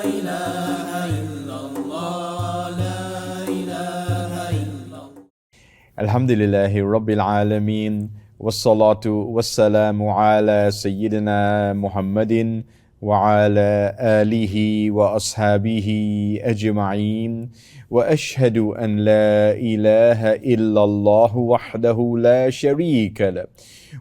إله إلا الله لا إله إلا الله. Alhamdulillahi Rabbil Alameen. Wassalatu wassalamu ala Sayyidina Muhammadin wa ala alihi wa ashabihi ajma'een. Wa ashhadu an la ilaha illallah wahdahu la sharika lah.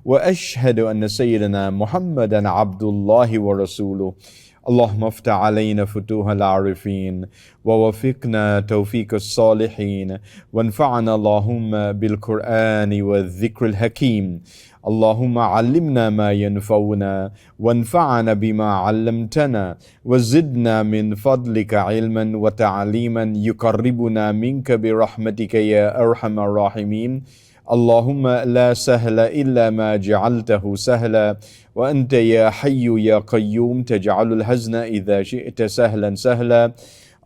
Wa ashhadu anna Sayyidina Muhammadan abdullahi wa rasuluh. اللهم افتح علينا فتوح العارفين ووفقنا توفيق الصالحين وانفعنا اللهم بالقرآن والذكر الحكيم. اللهم علمنا ما ينفعنا وانفعنا بما علمتنا وزدنا من فضلك علما وتعليما يقربنا منك برحمتك يا أرحم الراحمين. اللهم لا سهل إلا ما جعلته سهلا وأنت يا حي يا قيوم تجعل الحزن إذا شئت سهلا سهلا.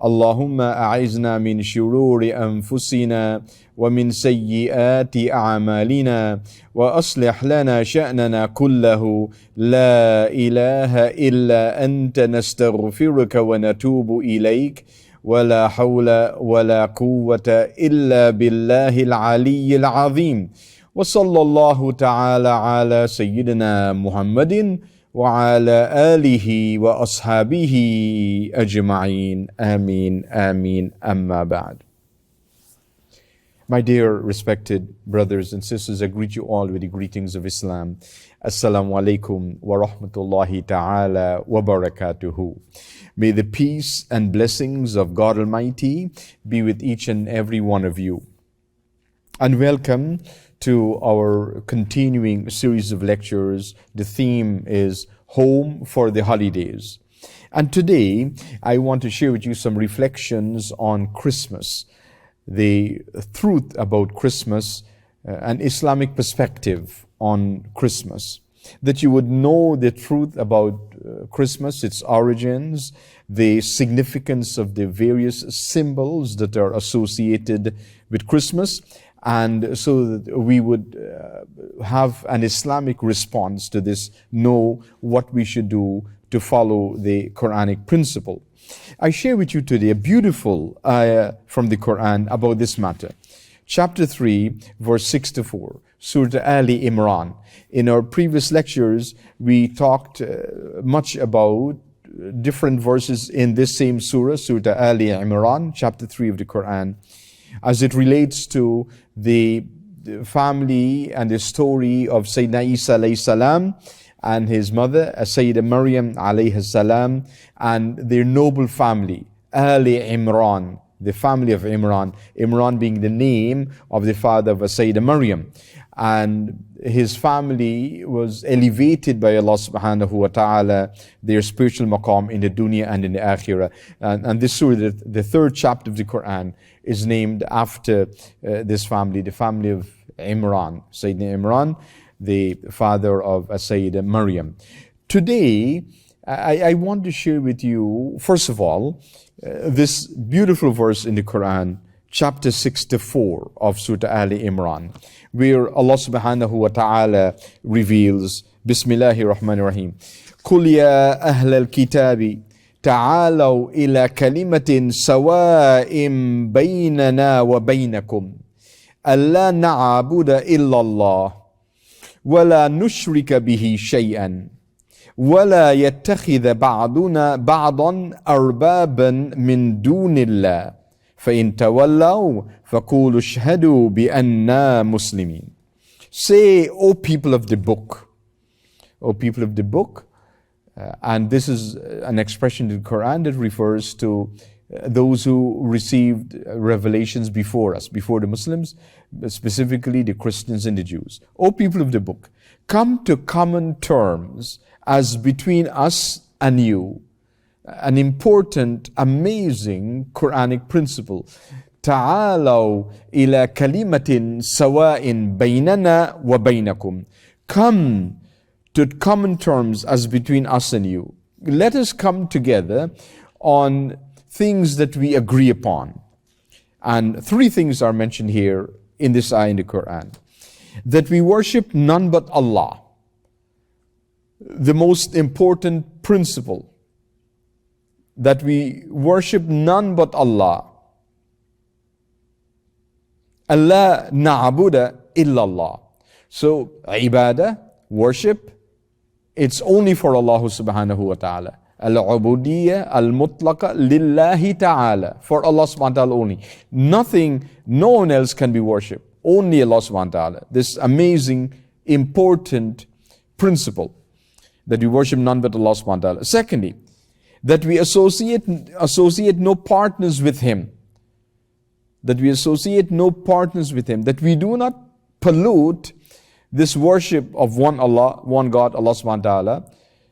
اللهم أعذنا من شرور أنفسنا ومن سيئات أعمالنا وأصلح لنا شأننا كله. لا إله إلا أنت نستغفرك ونتوب إليك. ولا حول ولا قوة إلا بالله العلي العظيم. وصلى الله تعالى على سيدنا محمد وعلى آله وأصحابه أجمعين. آمين آمين. أما بعد. My dear respected brothers and sisters, I greet you all with the greetings of Islam. Assalamu alaikum wa rahmatullahi ta'ala wa barakatuhu. May the peace and blessings of God Almighty be with each and every one of you. And welcome to our continuing series of lectures. The theme is Home for the Holidays. And today I want to share with you some reflections on Christmas, the truth about Christmas, an Islamic perspective on Christmas, that you would know the truth about Christmas, its origins, the significance of the various symbols that are associated with Christmas, and so that we would have an Islamic response to this, know what we should do to follow the Quranic principle. I share with you today a beautiful ayah from the Quran about this matter. Chapter 3, verse 6 to 4, Surah Ali Imran. In our previous lectures, we talked much about different verses in this same surah, Surah Ali Imran, chapter 3 of the Quran, as it relates to the family and the story of Sayyidina Isa alayhi salam and his mother, Sayyidah Maryam alayhi salam, and their noble family, Ali Imran, the family of Imran, Imran being the name of the father of Sayyidah Maryam. And his family was elevated by Allah subhanahu wa ta'ala, their spiritual maqam in the dunya and in the akhirah. And this surah, the third chapter of the Quran, is named after this family, the family of Imran, Sayyidina Imran, the father of Sayyidah Maryam. Today, I want to share with you, first of all, this beautiful verse in the Quran, chapter 64 of Surah Ali Imran, where Allah subhanahu wa ta'ala reveals, Bismillahir Rahmanir Rahim, قُلْ يَا أَهْلَ الْكِتَابِ تعالوا إلى كلمة سواء بيننا وبينكم ألا نعبد إلا الله ولا نشرك به شيئا ولا يتخذ بعضنا بعضا أربابا من دون الله فإن تولوا فقولوا اشهدوا بأننا مسلمين. Say, O people of the book, O people of the book, and this is an expression in the Quran that refers to those who received revelations before us, before the Muslims, specifically the Christians and the Jews. O people of the book, come to common terms as between us and you. An important, amazing Quranic principle. تعالوا إلى كلمة سواء بيننا وبينكم. Come to common terms as between us and you. Let us come together on things that we agree upon. And three things are mentioned here in this ayah in the Quran. That we worship none but Allah, the most important principle. that we worship none but Allah. Allah na'buda illallah. So, ibadah, worship, it's only for Allah subhanahu wa ta'ala. Al-ubudiyya al-mutlaqa lillahi ta'ala. For Allah subhanahu wa ta'ala only. Nothing, no one else can be worshipped. Only Allah subhanahu wa ta'ala. This amazing, important principle that we worship none but Allah subhanahu wa ta'ala. Secondly, that we associate no partners with Him. That we associate no partners with Him. That we do not pollute this worship of one Allah, one God, Allah subhanahu wa ta'ala,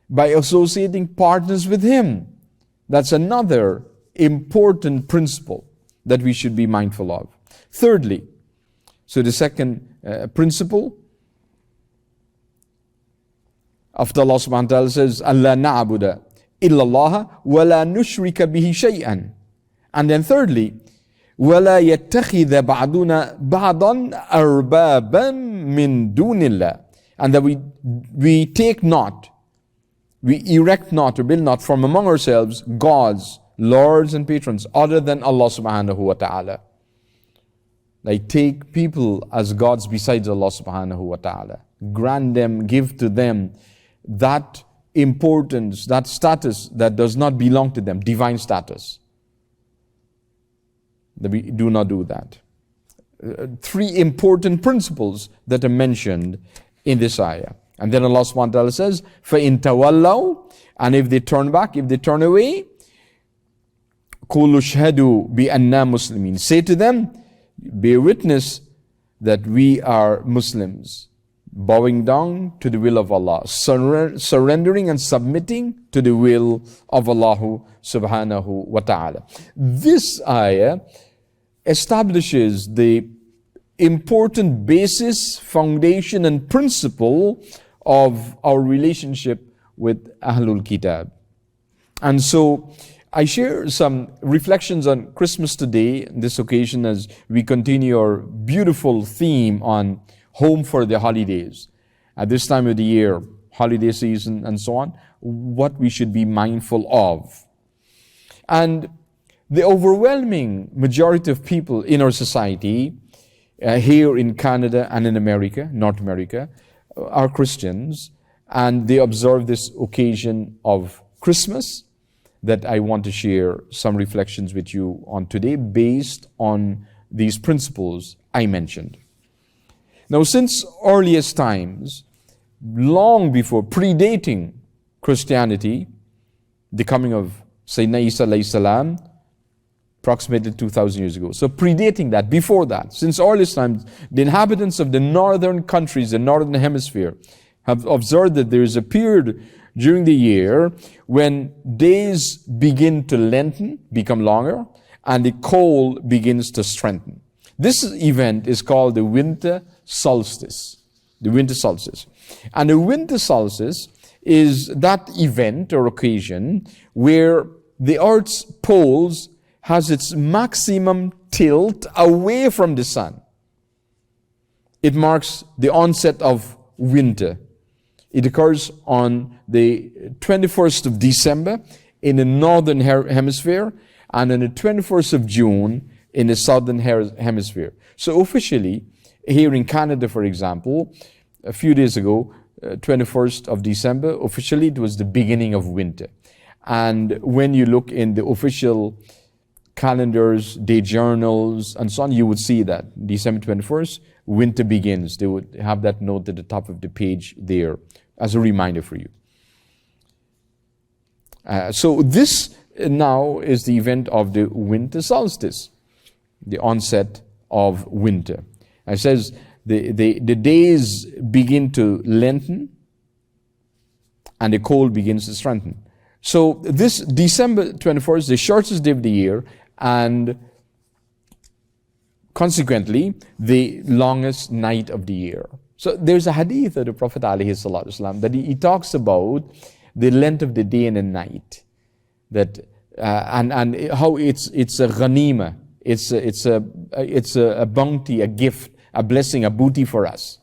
by associating partners with Him. That's another important principle that we should be mindful of. Thirdly, so the second principle, after Allah subhanahu wa ta'ala says, Allah na'buda illallah wa la nushrika bihi shay'an. And then thirdly, وَلَا يَتَّخِذَ بَعْضُنَا بَعْضًا أَرْبَابًا مِّن دُونِ اللَّهِ. And that we take not, we erect not or build not from among ourselves gods, lords and patrons other than Allah subhanahu wa ta'ala. Like take people as gods besides Allah subhanahu wa ta'ala. Grant them, give to them that importance, that status that does not belong to them, divine status. That we do not do that. Three important principles that are mentioned in this ayah. And then Allah subhanahu wa ta'ala says, فَإِن تَوَلَّوْا. And if they turn back, if they turn away, قُولُوا اشْهَدُوا بِأَنَّا مُسْلِمِينَ. Say to them, bear witness that we are Muslims, bowing down to the will of Allah, surrendering and submitting to the will of Allah subhanahu wa ta'ala. This ayah establishes the important basis, foundation and principle of our relationship with Ahlul Kitab. And so I share some reflections on Christmas today, this occasion, as we continue our beautiful theme on home for the holidays. At this time of the year, holiday season and so on, what we should be mindful of. And the overwhelming majority of people in our society, here in Canada and in America, North America, are Christians, and they observe this occasion of Christmas that I want to share some reflections with you on today based on these principles I mentioned. Now, since earliest times, long before, predating Christianity, the coming of Sayyidina Isa alayhi salam, approximately 2,000 years ago. So predating that, before that, since earliest times, the inhabitants of the northern countries, the northern hemisphere, have observed that there is a period during the year when days begin to lengthen, become longer, and the cold begins to strengthen. This event is called the winter solstice. The winter solstice. And the winter solstice is that event or occasion where the Earth's poles has its maximum tilt away from the sun. It marks the onset of winter. It occurs on the 21st of December in the northern hemisphere and on the 21st of June in the southern hemisphere. So officially, here in Canada, for example, a few days ago, 21st of December, officially it was the beginning of winter. And when you look in the official calendars, day journals, and so on, you would see that December 21st, winter begins. They would have that note at the top of the page there as a reminder for you. So this now is the event of the winter solstice, the onset of winter. It says the days begin to lengthen and the cold begins to strengthen. So this December 24th is the shortest day of the year and consequently the longest night of the year. So there's a hadith of the Prophet ﷺ that he talks about the length of the day and the night, that and how it's a ghanima, it's a bounty, a gift, a blessing, a booty for us.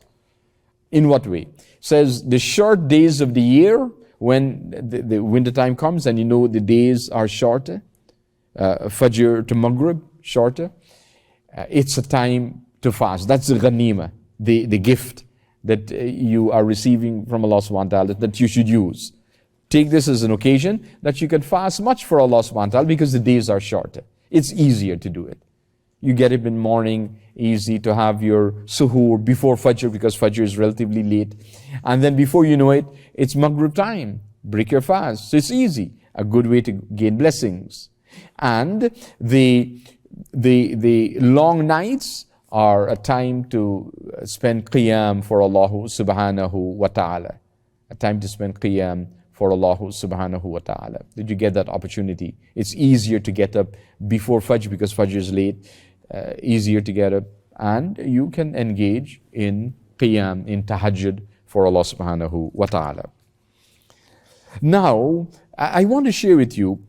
In what way? It says the short days of the year when the winter time comes and the days are shorter, Fajr to Maghrib shorter, it's a time to fast. That's the ghanima, the gift that you are receiving from Allah subhanahu wa ta'ala that you should use. Take this as an occasion that you can fast much for Allah subhanahu wa ta'ala because the days are shorter. It's easier to do it. You get up in the morning, easy to have your suhoor before Fajr because Fajr is relatively late. And then before you know it, it's Maghrib time. Break your fast. So it's easy. A good way to gain blessings. And the long nights are a time to spend qiyam for Allah subhanahu wa ta'ala. A time to spend qiyam for Allah subhanahu wa ta'ala. Did you get that opportunity? It's easier to get up before Fajr because Fajr is late. Easier to get up, and you can engage in qiyam, in tahajjud for Allah subhanahu wa ta'ala. Now, I want to share with you,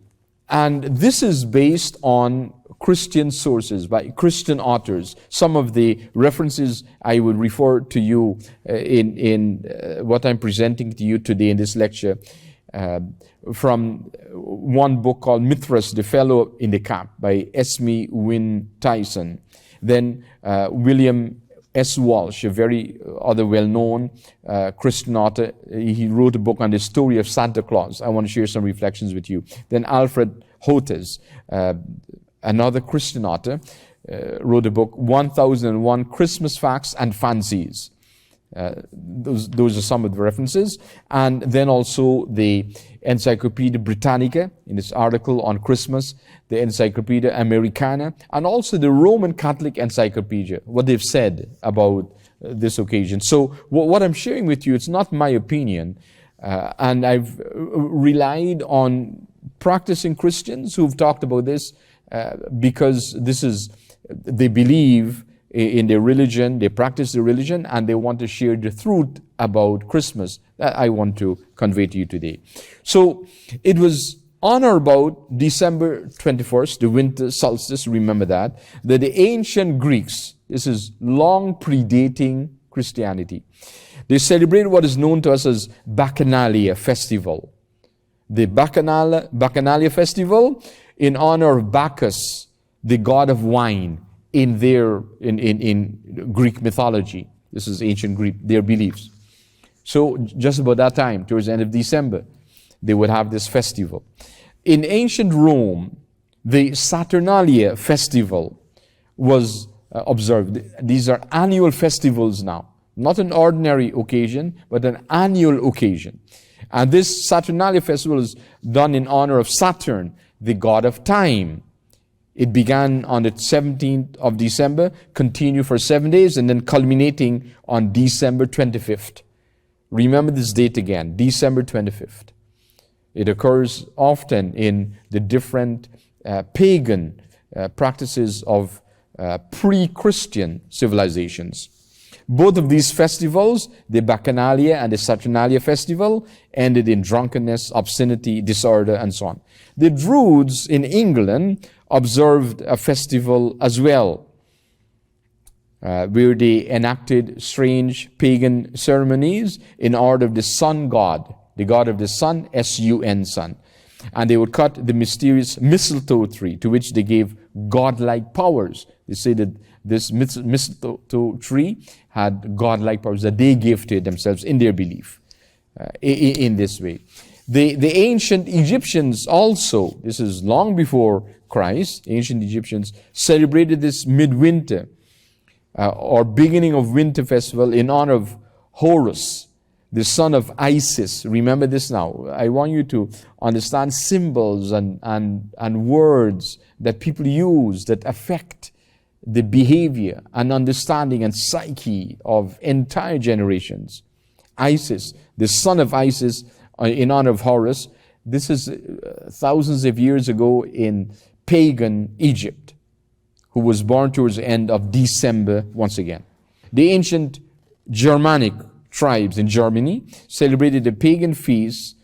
and this is based on Christian sources, by Christian authors. Some of the references I will refer to you in what I'm presenting to you today in this lecture, from one book called Mithras, the Fellow in the Cap by Esme Wynne Tyson. Then William S. Walsh, a very other well-known Christian author. He wrote a book on the story of Santa Claus. I want to share some reflections with you. Then Alfred Hotez, another Christian author, wrote a book, 1001 Christmas Facts and Fancies. Those are some of the references. And then also the Encyclopedia Britannica, in this article on Christmas, the Encyclopedia Americana, and also the Roman Catholic Encyclopedia, what they've said about this occasion. So what I'm sharing with you, it's not my opinion, and I've relied on practicing Christians who've talked about this because they believe in their religion, they practice their religion, and they want to share the truth about Christmas that I want to convey to you today. So it was on or about December 21st, the winter solstice, remember that the ancient Greeks, this is long predating Christianity, they celebrated what is known to us as Bacchanalia Festival. The Bacchanalia Festival in honor of Bacchus, the god of wine, in Greek mythology. This is ancient Greek, their beliefs. So just about that time, towards the end of December, they would have this festival. In ancient Rome, the Saturnalia festival was observed. These are annual festivals now. Not an ordinary occasion, but an annual occasion. And this Saturnalia festival is done in honor of Saturn, the god of time. It began on the 17th of December, continued for 7 days, and then culminating on December 25th. Remember this date again, December 25th. It occurs often in the different pagan practices of pre-Christian civilizations. Both of these festivals, the Bacchanalia and the Saturnalia festival, ended in drunkenness, obscenity, disorder, and so on. The Druids in England observed a festival as well, where they enacted strange pagan ceremonies in honor of the sun god, the god of the sun, S-U-N, sun. And they would cut the mysterious mistletoe tree, to which they gave godlike powers. They say that this mistletoe tree had godlike powers that they gave to themselves in their belief, in this way. The ancient Egyptians also, this is long before Christ, ancient Egyptians celebrated this midwinter or beginning of winter festival in honor of Horus, the son of Isis. Remember this now. I want you to understand symbols and words that people use that affect the behavior and understanding and psyche of entire generations. Isis, the son of Isis, in honor of Horus. This is thousands of years ago in pagan Egypt, who was born towards the end of December once again. The ancient Germanic tribes in Germany celebrated the pagan feasts,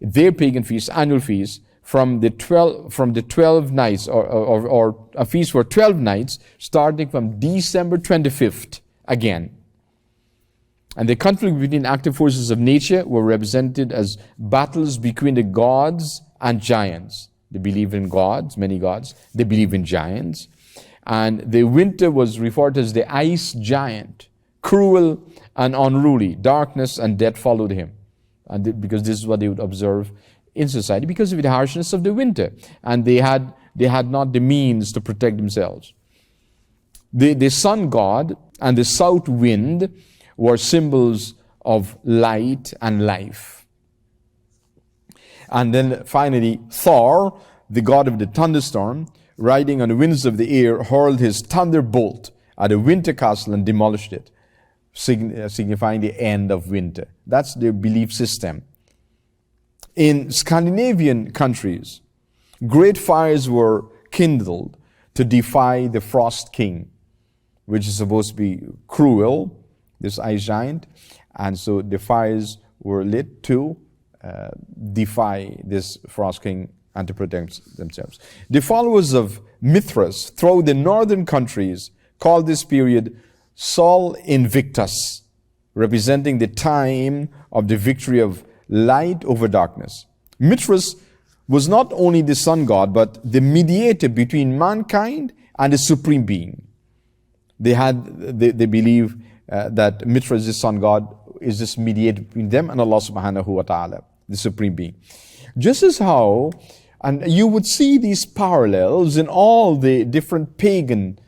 their pagan feasts, annual feasts, from the 12 nights, or a feast for 12 nights, starting from December 25th again. And the conflict between active forces of nature were represented as battles between the gods and giants. They believe in gods, many gods. They believe in giants. And the winter was referred to as the ice giant, cruel and unruly. Darkness and death followed him. And because this is what they would observe in society, because of the harshness of the winter. And they had not the means to protect themselves. The sun god and the south wind were symbols of light and life. And then finally, Thor, the god of the thunderstorm, riding on the winds of the air, hurled his thunderbolt at a winter castle and demolished it, signifying the end of winter. That's their belief system. In Scandinavian countries, great fires were kindled to defy the frost king, which is supposed to be cruel, this ice giant. And so the fires were lit to defy this frost king and to protect themselves. The followers of Mithras throughout the northern countries called this period Sol Invictus, representing the time of the victory of light over darkness. Mithras was not only the sun god, but the mediator between mankind and the supreme being. They believe that Mithras, the sun god, is this mediator between them and Allah subhanahu wa ta'ala, the supreme being. Just as how, and you would see these parallels in all the different pagan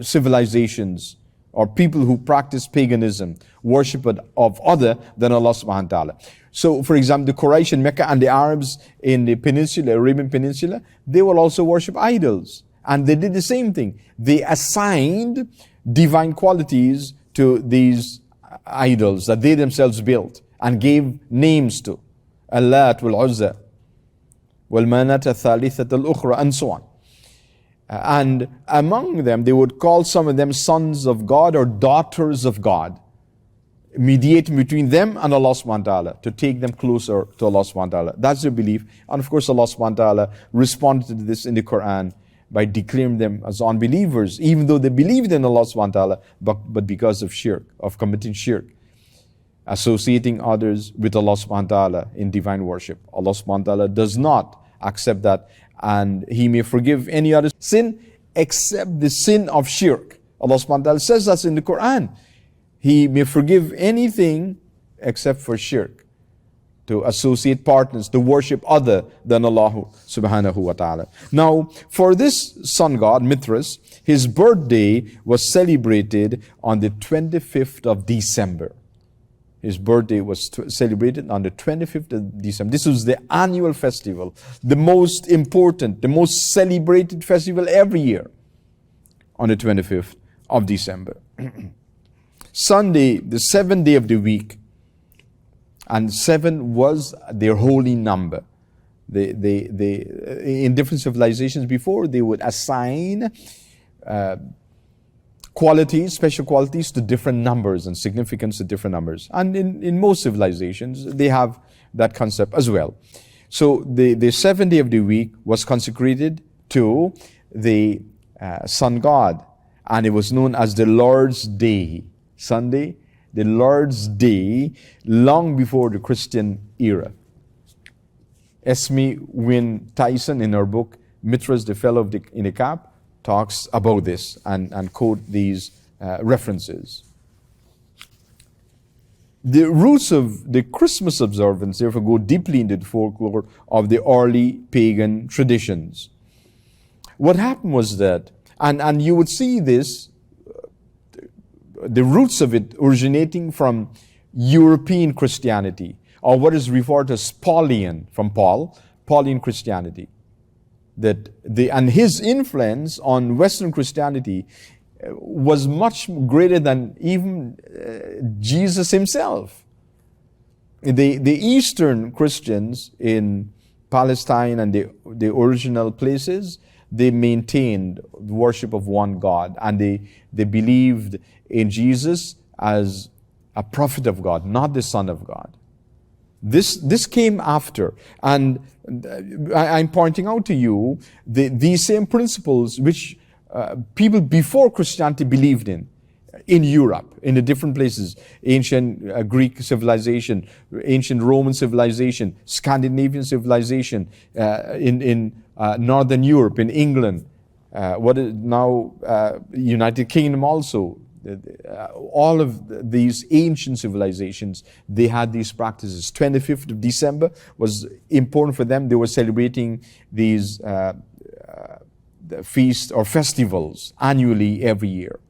civilizations or people who practice paganism, worship of other than Allah subhanahu wa ta'ala. So, for example, the Quraysh in Mecca and the Arabs in the peninsula, Arabian Peninsula, they will also worship idols. And they did the same thing. They assigned divine qualities to these idols that they themselves built and gave names to. Allat wal-Uzza, wal-Manat al-Thalithat al-Ukhra, and so on. And among them, they would call some of them sons of God or daughters of God, mediating between them and Allah subhanahu wa ta'ala to take them closer to Allah subhanahu wa ta'ala. That's their belief. And of course, Allah subhanahu wa ta'ala responded to this in the Quran by declaring them as unbelievers, even though they believed in Allah subhanahu wa ta'ala, but because of shirk, of committing shirk, associating others with Allah subhanahu wa ta'ala in divine worship. Allah subhanahu wa ta'ala does not accept that, and He may forgive any other sin except the sin of shirk. Allah subhanahu wa ta'ala says that in the Quran. He may forgive anything except for shirk, to associate partners, to worship other than Allah subhanahu wa ta'ala. Now, for this sun god, Mithras, his birthday was celebrated on the 25th of December. His birthday was celebrated on the 25th of December. This was the annual festival, the most important, the most celebrated festival every year, on the 25th of December. Sunday, the seventh day of the week, and 7 was their holy number. They in different civilizations before, they would assign qualities, special qualities to different numbers and significance to different numbers. And in most civilizations, they have that concept as well. So the seventh day of the week was consecrated to the sun god, and it was known as the Lord's Day. Sunday, the Lord's Day, long before the Christian era. Esme Wynne Tyson, in her book Mithras, the Fellow in the Cap, talks about this and quote these references. The roots of the Christmas observance therefore go deeply into the folklore of the early pagan traditions. What happened was that, and you would see this, the roots of it originating from European Christianity, or what is referred to as Paulian, from Paul, Paulian Christianity. And his influence on Western Christianity was much greater than even Jesus himself. The Eastern Christians in Palestine and the original places, they maintained the worship of one God, and they believed in Jesus as a prophet of God, not the Son of God. This came after, and I'm pointing out to you these same principles which people before Christianity believed in. in Europe, in the different places, ancient Greek civilization, ancient Roman civilization, Scandinavian civilization, in Northern Europe, in England, what is now United Kingdom also. All of these ancient civilizations, they had these practices. 25th of December was important for them. They were celebrating these feasts or festivals annually every year.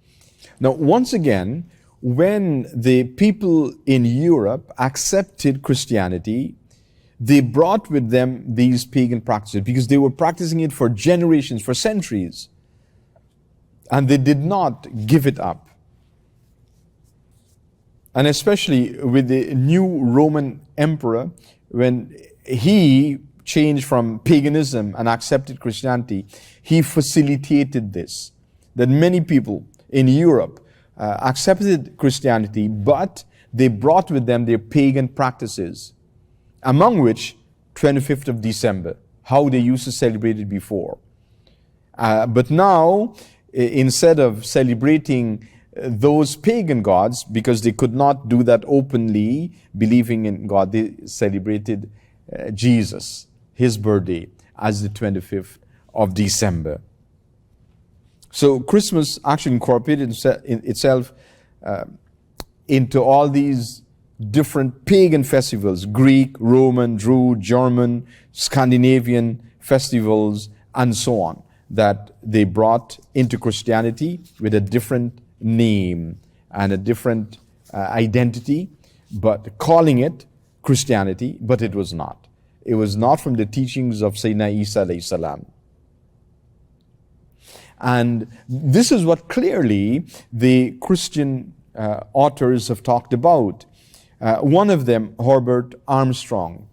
Now, once again, when the people in Europe accepted Christianity, they brought with them these pagan practices because they were practicing it for generations, for centuries. And they did not give it up. And especially with the new Roman emperor, when he changed from paganism and accepted Christianity, he facilitated this. That many people in Europe accepted Christianity, but they brought with them their pagan practices, among which 25th of December, how they used to celebrate it before. But now, instead of celebrating those pagan gods, because they could not do that openly, believing in God, they celebrated Jesus, his birthday, as the 25th of December. So Christmas actually incorporated itself into all these different pagan festivals, Greek, Roman, Druid, German, Scandinavian festivals, and so on, that they brought into Christianity with a different name and a different identity, but calling it Christianity, but it was not. It was not from the teachings of Sayyidina Isa alayhi salam. And this is what clearly the Christian authors have talked about. One of them, Herbert Armstrong,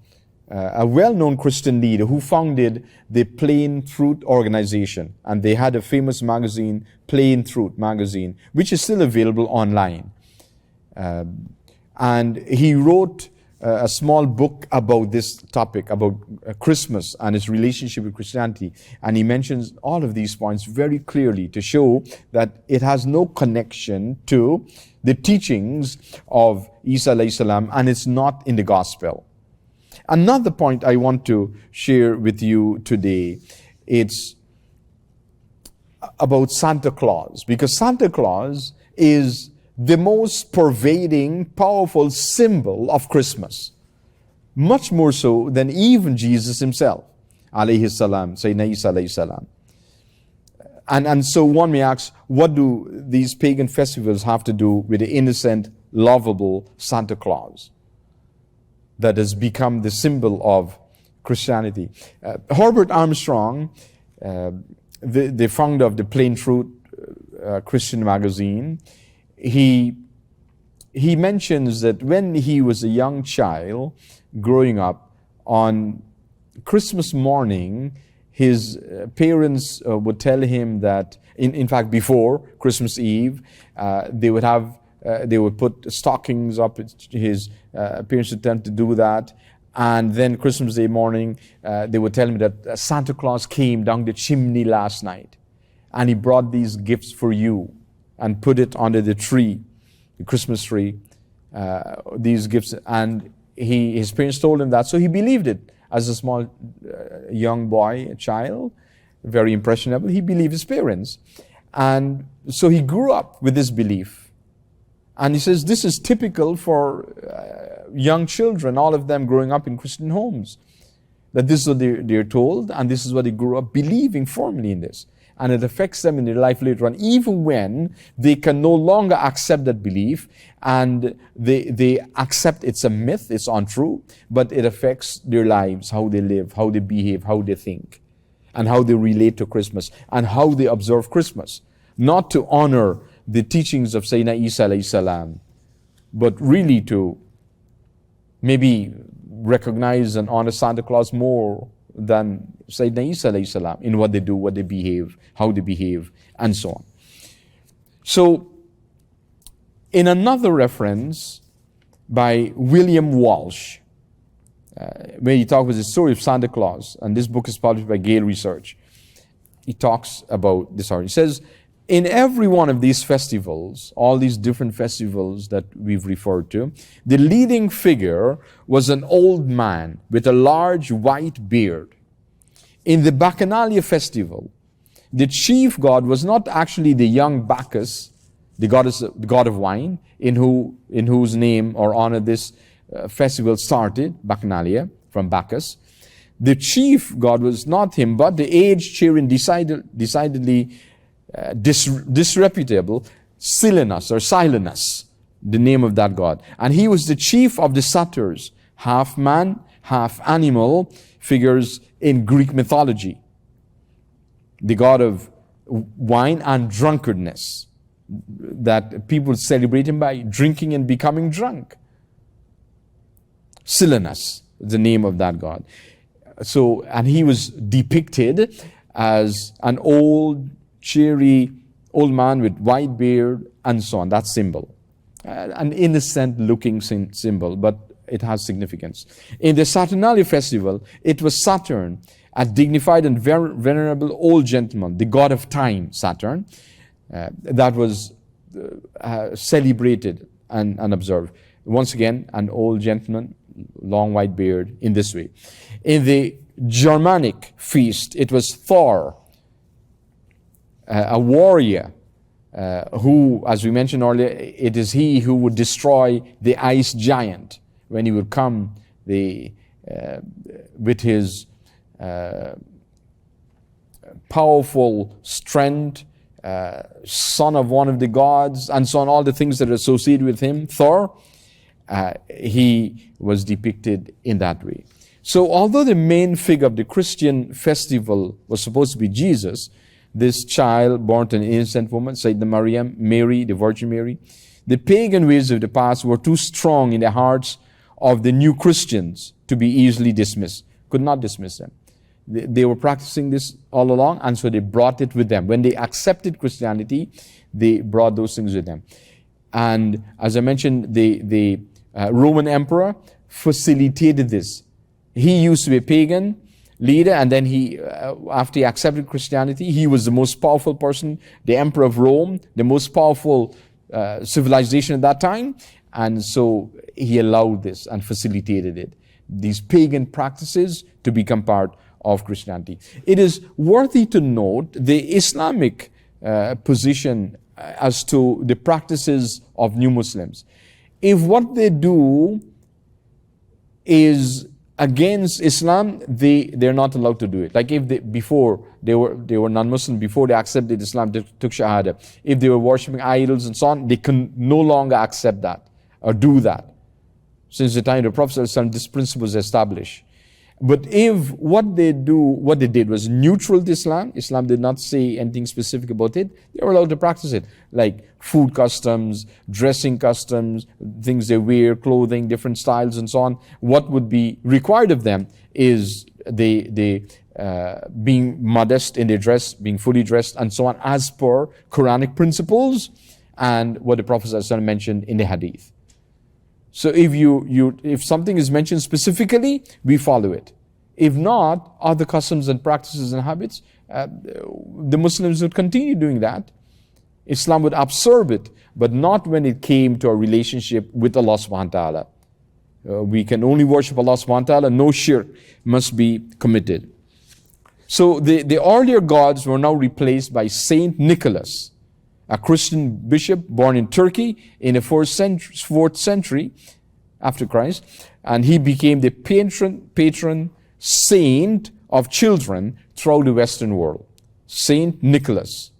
a well-known Christian leader who founded the Plain Truth organization. And they had a famous magazine, Plain Truth magazine, which is still available online. And he wrote a small book about this topic, about Christmas and its relationship with Christianity. And he mentions all of these points very clearly to show that it has no connection to the teachings of Isa alayhi salam, and it's not in the gospel. Another point I want to share with you today, it's about Santa Claus, because Santa Claus is the most pervading, powerful symbol of Christmas. Much more so than even Jesus himself, alayhi salam, Sayyidina Isa alayhi salam. And so one may ask, what do these pagan festivals have to do with the innocent, lovable Santa Claus that has become the symbol of Christianity? Herbert Armstrong, the founder of the Plain Truth Christian magazine, he mentions that when he was a young child growing up, on Christmas morning, his parents would tell him that, in fact, before Christmas Eve, they would put stockings up. His parents would tend to do that. And then Christmas Day morning, they would tell him that Santa Claus came down the chimney last night, and he brought these gifts for you and put it under the tree, the Christmas tree, these gifts. And his parents told him that, so he believed it. As a small young boy, a child, very impressionable, he believed his parents. And so he grew up with this belief. And he says this is typical for young children, all of them growing up in Christian homes. That this is what they're told, and this is what they grew up believing firmly in this. And it affects them in their life later on, even when they can no longer accept that belief, and they accept it's a myth, it's untrue, but it affects their lives, how they live, how they behave, how they think, and how they relate to Christmas, and how they observe Christmas. Not to honor the teachings of Sayyidina Isa alayhi salam, but really to maybe recognize and honor Santa Claus more than Sayyidina Isa alayhi salam in what they do, what they behave, how they behave, and so on. So, in another reference by William Walsh, where he talks about the story of Santa Claus, and this book is published by Gale Research, he talks about this. He says, In every one of these festivals, all these different festivals that we've referred to, the leading figure was an old man with a large white beard. In the Bacchanalia festival, the chief god was not actually the young Bacchus, the god of wine, in whose name or honor this festival started, Bacchanalia, from Bacchus. The chief god was not him, but the aged, cheering, decidedly disreputable Silenus, the name of that god. And he was the chief of the satyrs, half man, half animal figures in Greek mythology. The god of wine and drunkenness, that people celebrate him by drinking and becoming drunk. Silenus, the name of that god. So, and he was depicted as an old, cheery old man with white beard and so on. That symbol. An innocent looking symbol, but it has significance. In the Saturnalia festival, it was Saturn, a dignified and venerable old gentleman, the god of time, Saturn, that was celebrated and observed. Once again, an old gentleman, long white beard, in this way. In the Germanic feast, it was Thor, a warrior who, as we mentioned earlier, it is he who would destroy the ice giant when he would come with his powerful strength, son of one of the gods, and so on, all the things that are associated with him, Thor. He was depicted in that way. So although the main figure of the Christian festival was supposed to be Jesus, this child born to an innocent woman, Sayyidina Mary, the Virgin Mary, the pagan ways of the past were too strong in the hearts of the new Christians to be easily dismissed. Could not dismiss them. They were practicing this all along, and so they brought it with them. When they accepted Christianity, they brought those things with them. And as I mentioned, the Roman emperor facilitated this. He used to be a pagan leader, and then after he accepted Christianity, he was the most powerful person, the emperor of Rome, the most powerful civilization at that time, and so he allowed this and facilitated it, these pagan practices, to become part of Christianity. It is worthy to note the Islamic position as to the practices of new Muslims. If what they do is against Islam, they're not allowed to do it. Like if before they were non-Muslim, before they accepted Islam, they took Shahada. If they were worshipping idols and so on, they can no longer accept that or do that. Since the time of the Prophet ﷺ, this principle was established. But if what they did was neutral to Islam, Islam did not say anything specific about it, they were allowed to practice it. Like food customs, dressing customs, things they wear, clothing, different styles and so on. What would be required of them is they being modest in their dress, being fully dressed and so on, as per Quranic principles and what the Prophet ﷺ mentioned in the Hadith. So if something is mentioned specifically, we follow it. If not, other customs and practices and habits, the Muslims would continue doing that. Islam would absorb it, but not when it came to a relationship with Allah subhanahu wa ta'ala. We can only worship Allah subhanahu wa ta'ala, no shirk must be committed. So the earlier gods were now replaced by Saint Nicholas, a Christian bishop born in Turkey in the 4th century after Christ, and he became the patron saint of children throughout the Western world. Saint Nicholas.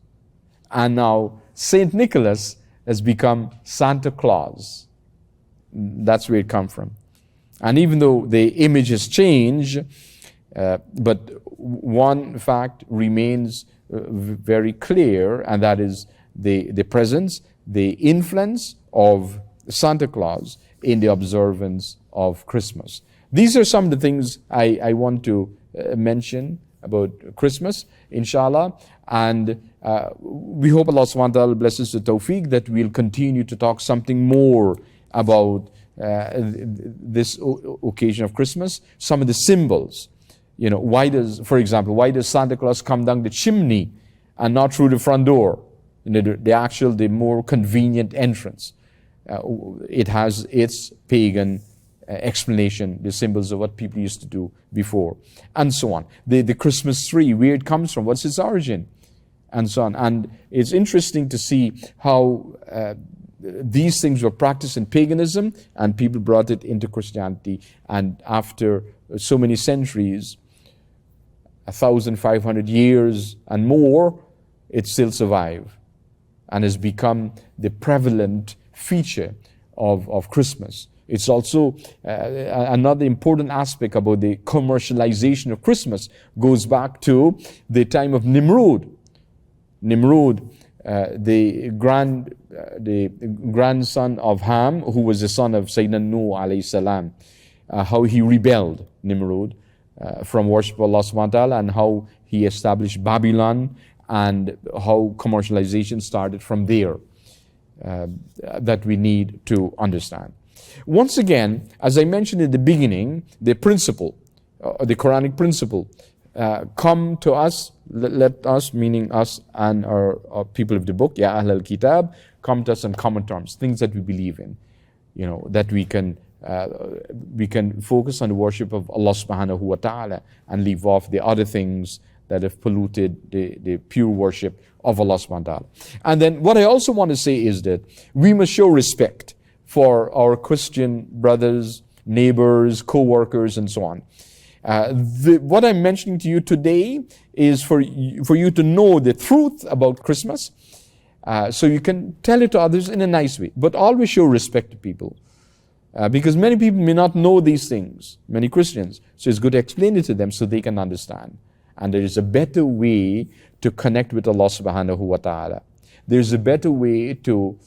And now Saint Nicholas has become Santa Claus. That's where it comes from. And even though the image has changed, but one fact remains very clear, and that is the presence, the influence of Santa Claus in the observance of Christmas. These are some of the things I want to mention about Christmas, inshallah. And we hope Allah subhanahu wa ta'ala blesses the tawfiq that we'll continue to talk something more about this occasion of Christmas, some of the symbols. You know, for example, why does Santa Claus come down the chimney and not through the front door? the more convenient entrance. It has its pagan explanation, the symbols of what people used to do before, and so on. The Christmas tree, where it comes from, what's its origin, and so on. And it's interesting to see how these things were practiced in paganism, and people brought it into Christianity. And after so many centuries, 1,500 years and more, it still survived and has become the prevalent feature of Christmas. It's also another important aspect about the commercialization of Christmas goes back to the time of Nimrod. Nimrod, the grandson of Ham, who was the son of Sayyidina Nuh alayhi salam, how he rebelled, Nimrod, from worship of Allah subhanahu wa ta'ala, and how he established Babylon, and how commercialization started from there, that we need to understand. Once again, as I mentioned in the beginning, the principle, the Quranic principle, come to us, let us, meaning us and our people of the book, Ya Ahl al-Kitab, come to us in common terms, things that we believe in, that we can focus on the worship of Allah subhanahu wa ta'ala and leave off the other things that have polluted the pure worship of Allah subhanahu wa ta'ala. And then what I also want to say is that we must show respect for our Christian brothers, neighbors, co-workers, and so on. What I'm mentioning to you today is for you to know the truth about Christmas, so you can tell it to others in a nice way, but always show respect to people. Because many people may not know these things, many Christians, so it's good to explain it to them so they can understand. And there is a better way to connect with Allah subhanahu wa ta'ala. There's a better way to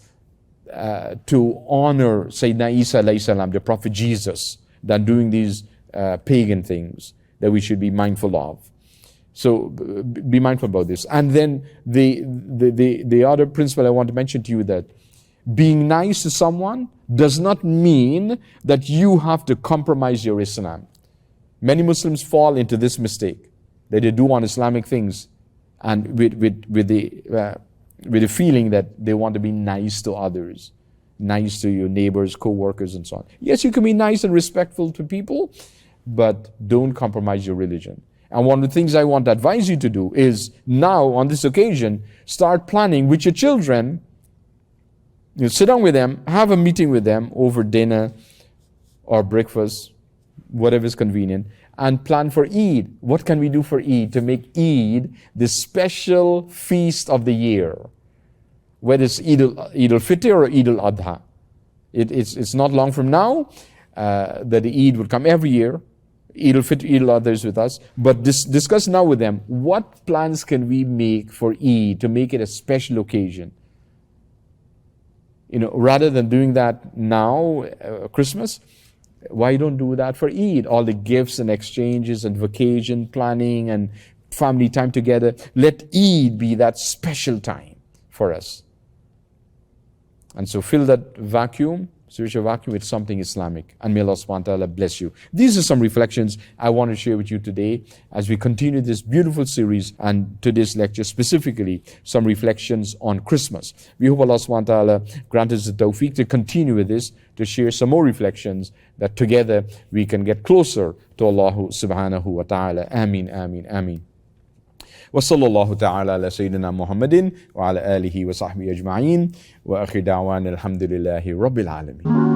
honor Sayyidina Isa alayhi salam, the Prophet Jesus, than doing these pagan things that we should be mindful of. So be mindful about this. And then the other principle I want to mention to you, that being nice to someone does not mean that you have to compromise your Islam. Many Muslims fall into this mistake, that they do on Islamic things, and with the feeling that they want to be nice to others, nice to your neighbors, co-workers, and so on. Yes, you can be nice and respectful to people, but don't compromise your religion. And one of the things I want to advise you to do is now, on this occasion, start planning with your children. You sit down with them, have a meeting with them over dinner or breakfast, whatever is convenient, and plan for Eid. What can we do for Eid to make Eid the special feast of the year? Whether it's Eid al-Fitr or Eid al-Adha. It's not long from now that the Eid will come every year. Eid al-Fitr, Eid al-Adha is with us. But discuss now with them, what plans can we make for Eid to make it a special occasion? Rather than doing that now, Christmas, why don't do that for Eid? All the gifts and exchanges and vacation planning and family time together. Let Eid be that special time for us. And so fill that vacuum, spiritual vacuum, with something Islamic. And may Allah subhanahu wa ta'ala bless you. These are some reflections I want to share with you today as we continue this beautiful series, and today's lecture specifically, some reflections on Christmas. We hope Allah subhanahu wa ta'ala grant us the tawfiq to continue with this, to share some more reflections, that together we can get closer to Allah subhanahu wa ta'ala. Ameen, ameen, ameen. وصلى الله تعالى على سيدنا محمد وعلى آله وصحبه أجمعين وآخر دعوانا الحمد لله رب العالمين.